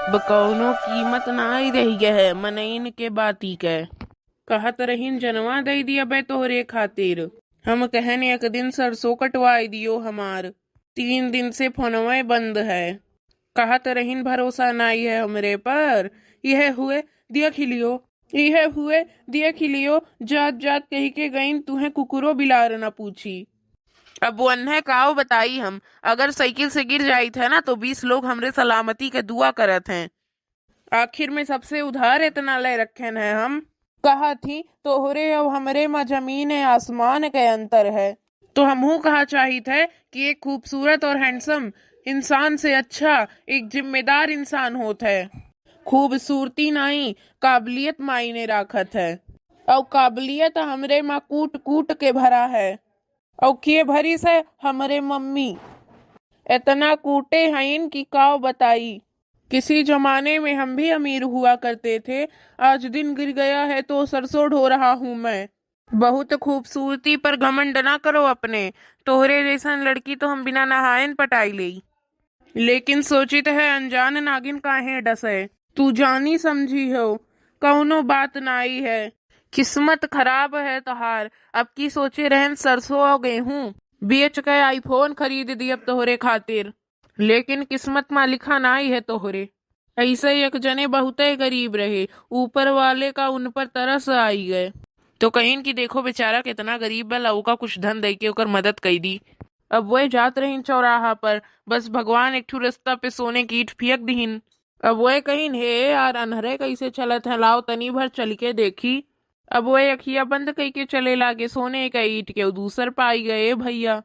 अब कौनो कीमत नाई रही है मनइन के बाती के। कहत रहीन जनवा दई दिया बे तोहरे खातिर। हम कहन एक दिन सरसों कटवाई दियो हमार। 3 दिन से फोनवे बंद है। कहत रहीन भरोसा नाई है हमरे पर। यह हुए दिया खिलियो, यह हुए दिया खिलियो, जात जात कही के गईन तुहे कुकुरो बिलार न पूछी। अब वो अन्हे काव बताई हम। अगर साइकिल से गिर जाई थे ना तो 20 लोग हमरे सलामती के दुआ करत हैं। आखिर में सबसे उधार इतना ले रखे हैं हम। कहा थी तोहरे और हमरे में जमीन आसमान के अंतर है। तो हमहू कहा चाहिए थे कि एक खूबसूरत और हैंडसम इंसान से अच्छा एक जिम्मेदार इंसान होता है। खूबसूरती नहीं काबिलियत मायने राखत है। और काबिलियत हमरे में कूट कूट के भरा है। और किए भरी से हमरे मम्मी इतना कूटे हैं कि काव बताई। किसी जमाने में हम भी अमीर हुआ करते थे। आज दिन गिर गया है तो सरसों ढो रहा हूँ मैं। बहुत खूबसूरती पर घमंड ना करो अपने। तोहरे जैसन लड़की तो हम बिना नहायन पटाई ले। लेकिन सोचित है अनजान नागिन काहे डसे। तू जानी समझी हो कौनो बात नाई है। किस्मत खराब है तोहार। अब की सोचे रहन सरसों और गेहूं बेच के आईफोन खरीद दी अब तोहरे खातिर। लेकिन किस्मत में लिखा नाई है तोहरे। ऐसे एक जने बहुते गरीब रहे, ऊपर वाले का उन पर तरस आई गए। तो कहीं कि देखो बेचारा कितना गरीब बा, लउका कुछ धन दे के ओकर मदद कई दी। अब वह जात रहीन चौराहा पर, बस भगवान एक ठू रास्ता पे सोने की ईंट फेंक दीन। अब वह कहीं हे यार अनहरे कैसे चलत है, लाओ तनी भर चल के देखी। अब वह अखिया बंद कई के चले लागे सोने का ईंट के दूसर पाई गए भैया।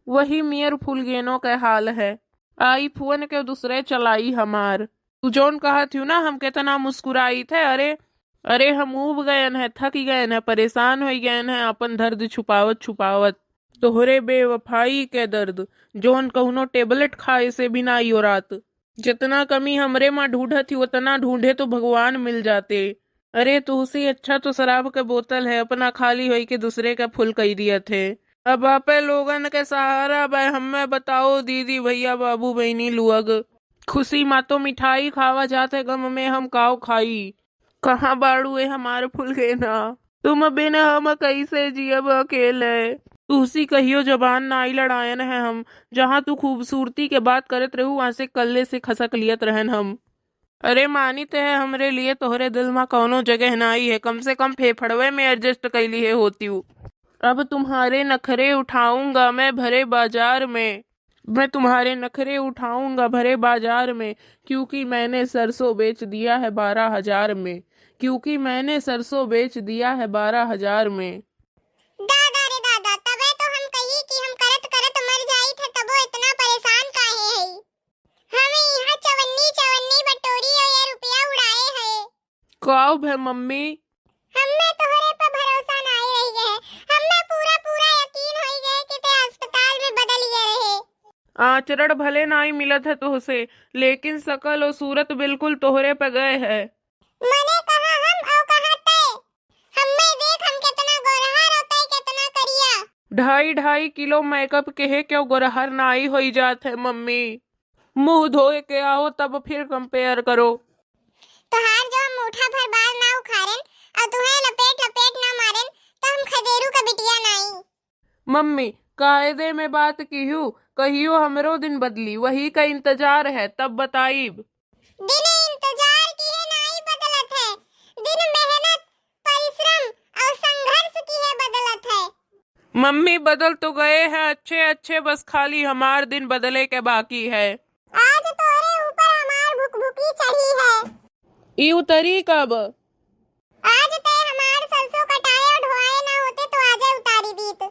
वही मियर फुलगेनो का हाल है। आई फोन के दूसरे चलाई हमार। तू जोन कहा थी ना हम कितना मुस्कुराई थे। अरे अरे हम उब गए हैं, थक गए हैं, परेशान हो गए हैं अपन दर्द छुपावत छुपावत। तोहरे बेवफाई के दर्द जोन कहुनो टेबलेट खाए से भी ना आई रात। जितना कमी हमरे माँ ढूंढा थी उतना ढूंढे तो भगवान मिल जाते। अरे तुझसे अच्छा तो शराब का बोतल है, अपना खाली होई के दूसरे का फुल कई दिया थे। अब आपे लोगन के सहारा बे हमें बताओ दीदी भैया बाबू बहनी लुअग। खुशी माँ तो मिठाई खावा जाते, गम में हम काव खाई। कहाँ बाड़ू है हमारे फुल के ना। तुम बिना हम कैसे जियब अकेले। तुसी कहियो जबान नाई लड़ायन है हम। जहाँ तू खूबसूरती के बात करत रहू वहां से कल्ले से खसक लियत रहन हम। अरे मानित है हमरे लिए तोहरे दिल में कौनो जगह नाई है, कम से कम फेफड़वे में एडजस्ट कैली है होती हूँ। अब तुम्हारे नखरे उठाऊंगा मैं भरे बाजार में। मैं तुम्हारे नखरे उठाऊंगा भरे बाजार में। क्योंकि मैंने सरसों बेच दिया है 12,000 में। क्योंकि मैंने सरसों बेच दिया है 12,000 में। दादा रे दादा, तबे तो हम कही कि हम करत करत मर जाई थे, तबो इतना परेशान काहे है। हमें यहाँ चवन्नी चवन्नी बटोरी और ये रुपया उड़ाए है। कब है मम्मी? हमें तोहरे पे भरोसा नहीं रही है। हमें पूरा पूरा यकीन हो गए कि ते अस्पताल में बदल गए रहे। आचरण भले ना ही मिलत है तुहसे, लेकिन शकल और सूरत बिल्कुल तोहरे पे गए है। मने कहा हम और कहा ते। हमें देख हम कितना गोरहा रहता है, कितना करिया। 2.5 किलो मेकअप के है क्यों गोरहर नाई हो जात है मम्मी। मुंह धोए के आओ तब फिर कंपेयर करो। तोहार जो हम मुठा भर बाल ना उखाड़न और तुम्हें लपेट लपेट ना मारन तो हम खदेरू का बिटिया नहीं। मम्मी कायदे में बात की हूँ, कहियो हमरो दिन बदली, वही का इंतजार है तब बताइब। दिन इंतजार की है नहीं बदलत है। दिन मेहनत परिश्रम और संघर्ष की है बदलत है। मम्मी बदल तो गए हैं अच्छे अच्छे, बस खाली हमार दिन बदले के बाकी है। आज तोरे ऊपर हमार भुकभुकी चढ़ी है। ई उतरी कब? आज ते हमार सरसों कटाए और ढोए ना होते तो आजे उतारी दीत।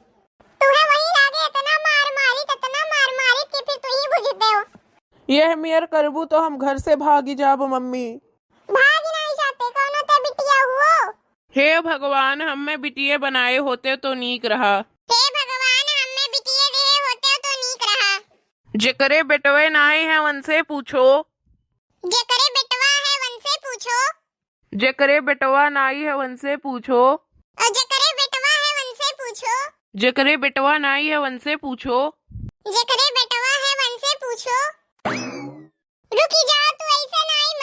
तुम्हें वही लागे इतना मार मारी कि फिर तू ही बुझ दे। यह मेयर करबू तो हम घर से भागी जाब मम्मी। भाग नहीं जाते, कौनो ते बिटिया हुओ। हे भगवान हमें बिटिये बनाए होते तो नीक रहा। हे भगवान, हमें बिटिया दे होते तो नीक रहा। जेकरे बेटवे नाए हैं उनसे पूछो। जेकरे बेटवा है उनसे पूछो। जेकरे बेटवा नाई है उनसे पूछो। और जेकरे बेटवा है उनसे पूछो। जेकरे बेटवा नाई है उनसे पूछो। जेकरे बेटवा है उनसे पूछो। रुकी जा, तू ऐसे नहीं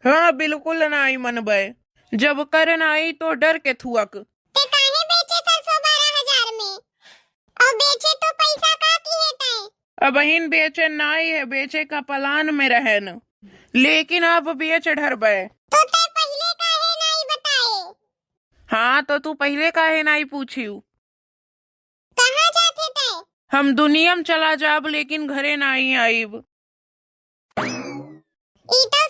हाँ बिल्कुल नाई मनबे, जब करन आई तो डर के थुअक। ते काहे बेचे सरसों 12,000 में? और बेचे तो पैसा का की हेतै? अबहिन बेचे नाई है, बेचे का प्लान में रहन, लेकिन अब बेच ढरबे। तो ते पहले काहे नहीं बताए? हाँ तो तू पहले काहे नाई पूछियू? कहाँ जाते थे? हम दुनिया में चला जाब लेकिन घरे नाई आईब। ई तो